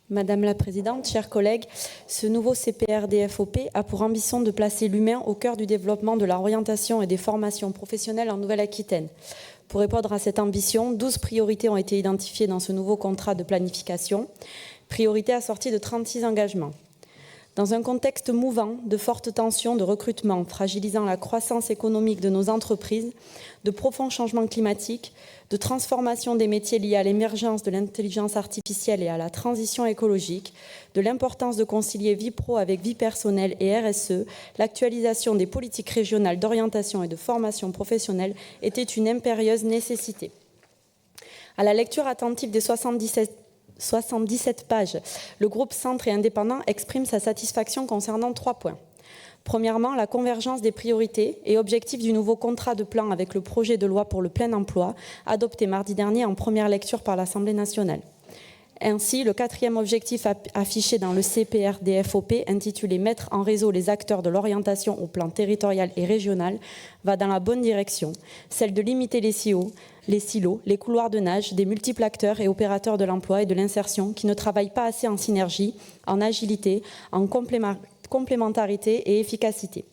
Madame la Présidente, chers collègues, ce nouveau CPR-DFOP a pour ambition de placer l'humain au cœur du développement de l'orientation et des formations professionnelles en Nouvelle-Aquitaine. Pour répondre à cette ambition, 12 priorités ont été identifiées dans ce nouveau contrat de planification, priorités assorties de 36 engagements. Dans un contexte mouvant de fortes tensions de recrutement fragilisant la croissance économique de nos entreprises, de profonds changements climatiques, de transformation des métiers liés à l'émergence de l'intelligence artificielle et à la transition écologique, de l'importance de concilier vie pro avec vie personnelle et RSE, l'actualisation des politiques régionales d'orientation et de formation professionnelle était une impérieuse nécessité. À la lecture attentive des 77 pages, le groupe Centre et Indépendant exprime sa satisfaction concernant 3 points. Premièrement, la convergence des priorités et objectifs du nouveau contrat de plan avec le projet de loi pour le plein emploi, adopté mardi dernier en première lecture par l'Assemblée nationale. Ainsi, le 4e objectif affiché dans le CPR-DFOP, intitulé « Mettre en réseau les acteurs de l'orientation au plan territorial et régional », va dans la bonne direction, celle de limiter les silos, les couloirs de nage des multiples acteurs et opérateurs de l'emploi et de l'insertion qui ne travaillent pas assez en synergie, en agilité, en complémentarité et efficacité.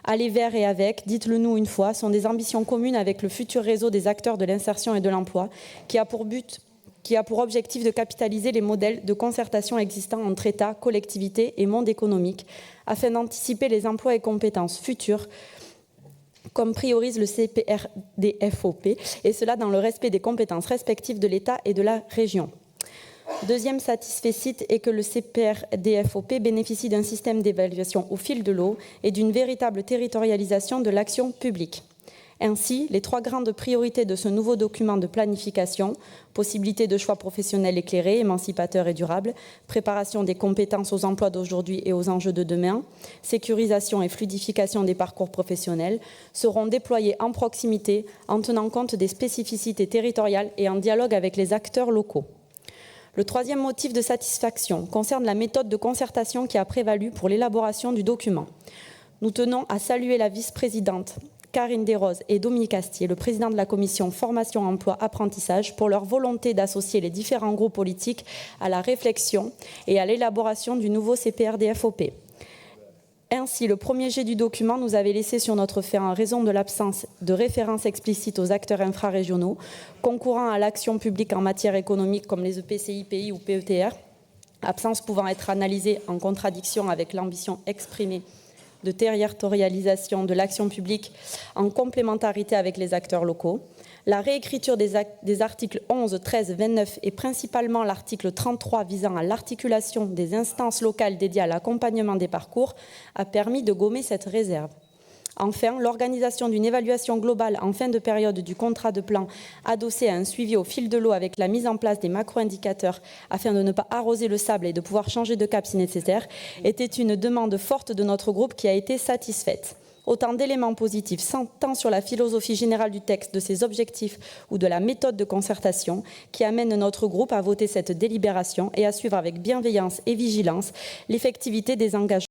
Aller vers et avec, dites-le nous une fois, sont des ambitions communes avec le futur réseau des acteurs de l'insertion et de l'emploi qui a pour objectif de capitaliser les modèles de concertation existants entre État, collectivités et monde économique afin d'anticiper les emplois et compétences futurs comme priorise le CPR-DFOP, et cela dans le respect des compétences respectives de l'État et de la région. Deuxième satisfecit est que le CPR-DFOP bénéficie d'un système d'évaluation au fil de l'eau et d'une véritable territorialisation de l'action publique. Ainsi, les 3 grandes priorités de ce nouveau document de planification, possibilité de choix professionnels éclairés, émancipateurs et durables, préparation des compétences aux emplois d'aujourd'hui et aux enjeux de demain, sécurisation et fluidification des parcours professionnels, seront déployés en proximité en tenant compte des spécificités territoriales et en dialogue avec les acteurs locaux. Le 3e motif de satisfaction concerne la méthode de concertation qui a prévalu pour l'élaboration du document. Nous tenons à saluer la vice-présidente Karine Desroses et Dominique Astier, le président de la commission Formation, Emploi, Apprentissage, pour leur volonté d'associer les différents groupes politiques à la réflexion et à l'élaboration du nouveau CPR-DFOP. Ainsi, le premier jet du document nous avait laissé sur notre faim en raison de l'absence de références explicites aux acteurs infrarégionaux, concourant à l'action publique en matière économique comme les EPCI, PI ou PETR, absence pouvant être analysée en contradiction avec l'ambition exprimée de territorialisation de l'action publique en complémentarité avec les acteurs locaux, la réécriture des articles 11, 13, 29 et principalement l'article 33 visant à l'articulation des instances locales dédiées à l'accompagnement des parcours a permis de gommer cette réserve. Enfin, l'organisation d'une évaluation globale en fin de période du contrat de plan adossée à un suivi au fil de l'eau avec la mise en place des macro-indicateurs afin de ne pas arroser le sable et de pouvoir changer de cap si nécessaire était une demande forte de notre groupe qui a été satisfaite. Autant d'éléments positifs, tant sur la philosophie générale du texte, de ses objectifs ou de la méthode de concertation qui amène notre groupe à voter cette délibération et à suivre avec bienveillance et vigilance l'effectivité des engagements